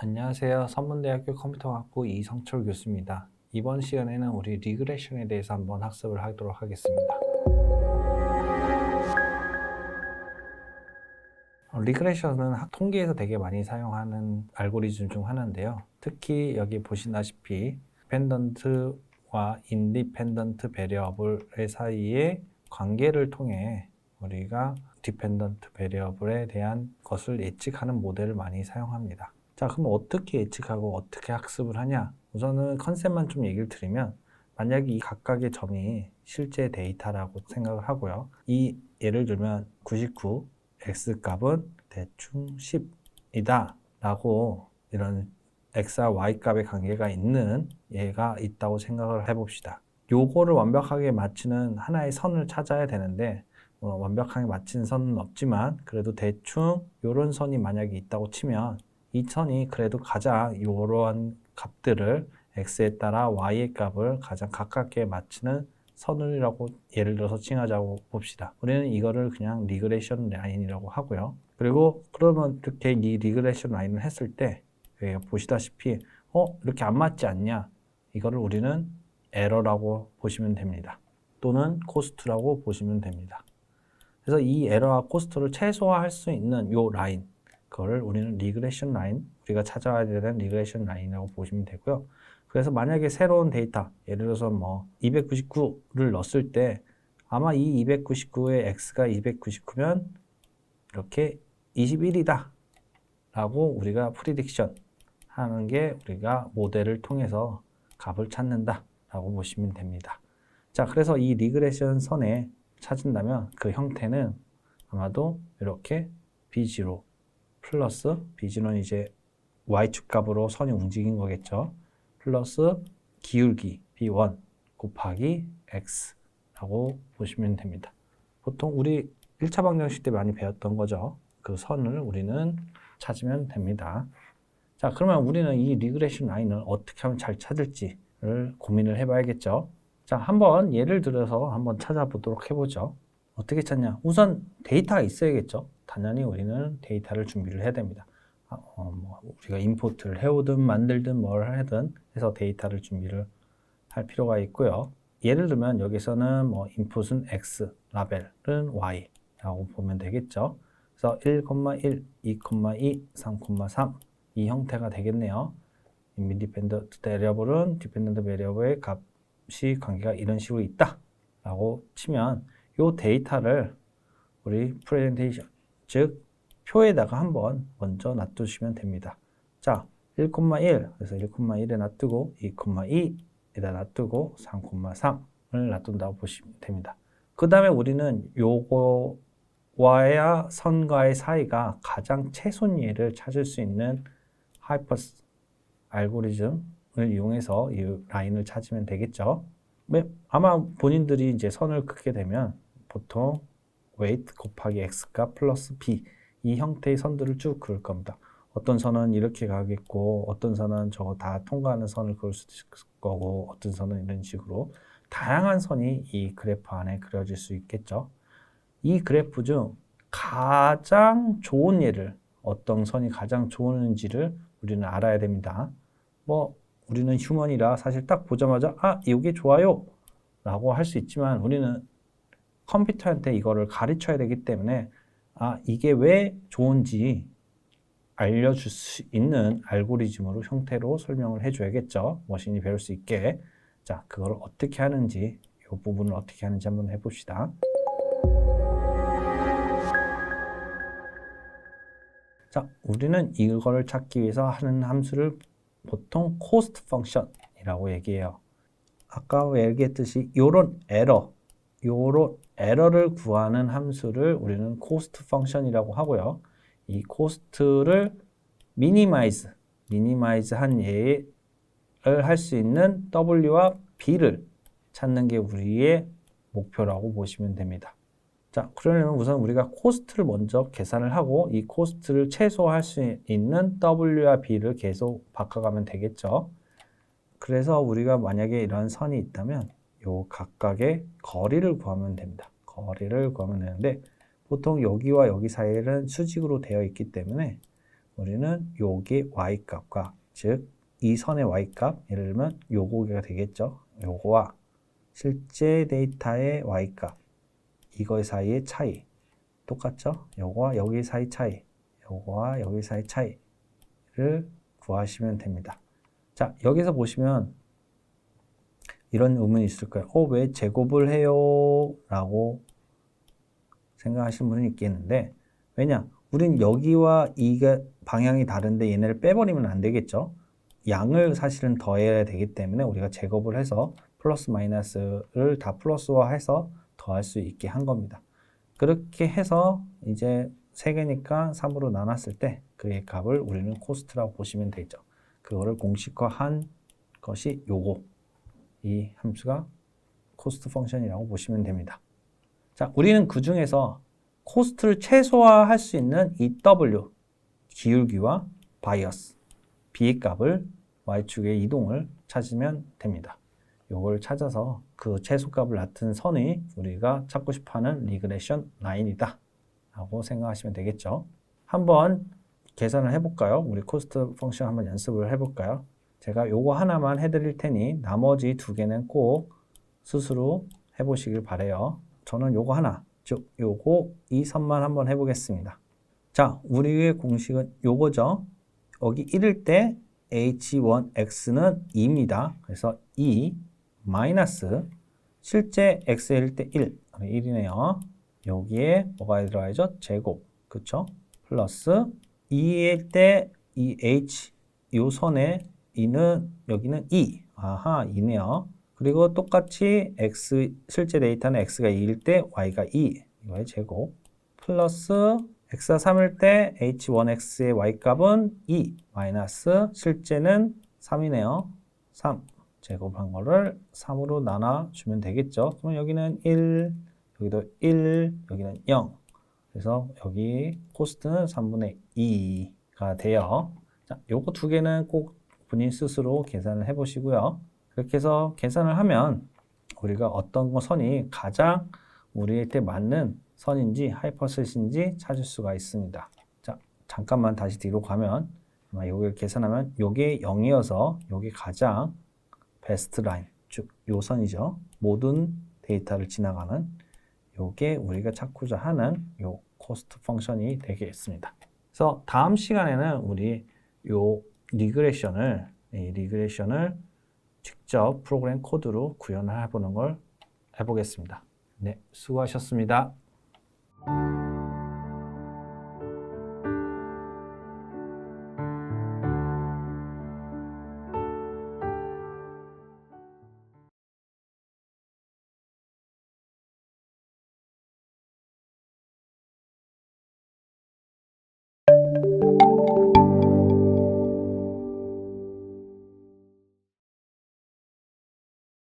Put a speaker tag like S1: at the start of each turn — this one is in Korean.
S1: 안녕하세요. 선문대학교 컴퓨터학부 이성철 교수입니다. 이번 시간에는 우리 리그레션에 대해서 한번 학습을 하도록 하겠습니다. 리그레션은 통계에서 되게 많이 사용하는 알고리즘 중 하나인데요. 특히 여기 보시다시피 디펜던트와 인디펜던트 베리어블의 사이의 관계를 통해 우리가 디펜던트 베리어블에 대한 것을 예측하는 모델을 많이 사용합니다. 자, 그럼 어떻게 예측하고 어떻게 학습을 하냐? 우선은 컨셉만 좀 얘기를 드리면, 만약에 이 각각의 점이 실제 데이터라고 생각을 하고요. 이 예를 들면 99 X값은 대충 10이다 라고 이런 X와 Y값의 관계가 있는 얘가 있다고 생각을 해봅시다. 요거를 완벽하게 맞추는 하나의 선을 찾아야 되는데 완벽하게 맞히는 선은 없지만 그래도 대충 요런 선이 만약에 있다고 치면 이 선이 그래도 가장 이러한 값들을 x에 따라 y의 값을 가장 가깝게 맞추는 선이라고 예를 들어서 칭하자고 봅시다. 우리는 이거를 그냥 리그레션 라인이라고 하고요. 그리고 그러면 이렇게 이 리그레션 라인을 했을 때 보시다시피 이렇게 안 맞지 않냐? 이거를 우리는 에러라고 보시면 됩니다. 또는 코스트라고 보시면 됩니다. 그래서 이 에러와 코스트를 최소화할 수 있는 요 라인, 그거를 우리는 리그레션 라인, 우리가 찾아야 되는 리그레션 라인이라고 보시면 되고요. 그래서 만약에 새로운 데이터, 예를 들어서 299를 넣었을 때 아마 이 299의 x가 299면 이렇게 21이다 라고 우리가 프리딕션 하는 게 우리가 모델을 통해서 값을 찾는다 라고 보시면 됩니다. 자, 그래서 이 리그레션 선에 찾은다면 그 형태는 아마도 이렇게 B0 플러스 B0는 이제 Y축 값으로 선이 움직인 거겠죠. 플러스 기울기 B1 곱하기 X라고 보시면 됩니다. 보통 우리 1차 방정식 때 많이 배웠던 거죠. 그 선을 우리는 찾으면 됩니다. 자, 그러면 우리는 이 리그레션 라인을 어떻게 하면 잘 찾을지를 고민을 해봐야겠죠. 자, 한번 예를 들어서 한번 찾아보도록 해보죠. 어떻게 찾냐? 우선 데이터가 있어야겠죠. 당연히 우리는 데이터를 준비를 해야 됩니다. 우리가 임포트를 해오든 만들든 뭘 하든 해서 데이터를 준비를 할 필요가 있고요. 예를 들면 여기서는 인풋은 X, 라벨은 Y 라고 보면 되겠죠. 그래서 1,1, 2,2, 3,3 이 형태가 되겠네요. 인디펜던트 베리어블은 디펜던트 베리어블의 값이 관계가 이런 식으로 있다 라고 치면 이 데이터를 우리 프레젠테이션, 즉 표에다가 한번 먼저 놔두시면 됩니다. 자, 1,1 그래서 1,1에 놔두고 2,2에다 놔두고 3,3을 놔둔다고 보시면 됩니다. 그 다음에 우리는 요거와의 선과의 사이가 가장 최소니를 찾을 수 있는 하이퍼스 알고리즘을 이용해서 이 라인을 찾으면 되겠죠. 아마 본인들이 이제 선을 긋게 되면 보통 weight 곱하기 x값 플러스 b 이 형태의 선들을 쭉 그을 겁니다. 어떤 선은 이렇게 가겠고 어떤 선은 저거 다 통과하는 선을 그을 수도 있을 거고 어떤 선은 이런 식으로 다양한 선이 이 그래프 안에 그려질 수 있겠죠. 이 그래프 중 가장 좋은 예를 어떤 선이 가장 좋은지를 우리는 알아야 됩니다. 우리는 휴먼이라 사실 딱 보자마자 이게 좋아요 라고 할 수 있지만 우리는 컴퓨터한테 이거를 가르쳐야 되기 때문에 이게 왜 좋은지 알려줄 수 있는 알고리즘으로 형태로 설명을 해줘야겠죠. 머신이 배울 수 있게. 자, 그걸 어떻게 하는지, 이 부분을 어떻게 하는지 한번 해봅시다. 자, 우리는 이거를 찾기 위해서 하는 함수를 보통 cost function이라고 얘기해요. 아까 얘기했듯이 요런 에러를 구하는 함수를 우리는 cost function이라고 하고요. 이 cost를 minimize 한 예를 할 수 있는 W와 B를 찾는 게 우리의 목표라고 보시면 됩니다. 자, 그러려면 우선 우리가 코스트를 먼저 계산을 하고 이 코스트를 최소화할 수 있는 W와 B를 계속 바꿔가면 되겠죠. 그래서 우리가 만약에 이런 선이 있다면 요 각각의 거리를 구하면 됩니다. 거리를 구하면 되는데 보통 여기와 여기 사이는 수직으로 되어 있기 때문에 우리는 요게 y값과 즉 이 선의 y값, 예를 들면 요거가 되겠죠. 요거와 실제 데이터의 y값, 이거 사이의 차이 똑같죠? 요거와 여기 사이 차이, 요거와 여기 사이 차이를 구하시면 됩니다. 자, 여기서 보시면 이런 의문이 있을 거예요. 왜 제곱을 해요? 라고 생각하시는 분이 있겠는데, 왜냐? 우린 여기와 이가 방향이 다른데 얘네를 빼버리면 안 되겠죠? 양을 사실은 더해야 되기 때문에 우리가 제곱을 해서 플러스 마이너스를 다 플러스화해서 더할 수 있게 한 겁니다. 그렇게 해서 이제 3개니까 3으로 나눴을 때 그의 값을 우리는 코스트라고 보시면 되죠. 그거를 공식화한 것이 요거, 이 함수가 코스트 펑션이라고 보시면 됩니다. 자, 우리는 그 중에서 코스트를 최소화할 수 있는 이 W, 기울기와 바이어스, B의 값을 Y축의 이동을 찾으면 됩니다. 요걸 찾아서 그 최소값을 나타낸 선이 우리가 찾고 싶어하는 리그레션 라인이다 라고 생각하시면 되겠죠. 한번 계산을 해볼까요? 우리 코스트 펑션 한번 연습을 해볼까요? 제가 요거 하나만 해드릴 테니 나머지 2개는 꼭 스스로 해보시길 바래요. 저는 요거 하나, 즉 요거 이 선만 한번 해보겠습니다. 자, 우리의 공식은 요거죠. 여기 1일 때 h1x는 2입니다. 그래서 2 마이너스 실제 x일 때 1, 1이네요. 여기에 뭐가 들어가야죠? 제곱, 그쵸? 플러스 2일 때 이 h, 요 선에 2는 여기는 2, 아하, 2네요. 그리고 똑같이 x, 실제 데이터는 x가 2일 때 y가 2, 이거의 제곱, 플러스 x가 3일 때 h1x의 y값은 2, 마이너스 실제는 3이네요. 3, 제곱한 거를 3으로 나눠주면 되겠죠. 그럼 여기는 1, 여기도 1, 여기는 0. 그래서 여기 코스트는 3분의 2가 돼요. 자, 요거 2개는 꼭 본인 스스로 계산을 해보시고요. 그렇게 해서 계산을 하면 우리가 어떤 선이 가장 우리한테 맞는 선인지 하이퍼셋인지 찾을 수가 있습니다. 자, 잠깐만 다시 뒤로 가면 요걸 계산하면 요게 0이어서 요게 가장 베스트 라인, 즉 요 선이죠. 모든 데이터를 지나가는 요게 우리가 찾고자 하는 요 코스트 펑션이 되겠습니다. 그래서 다음 시간에는 우리 요 리그레션을 직접 프로그램 코드로 구현을 해보는 걸 해보겠습니다. 네, 수고하셨습니다.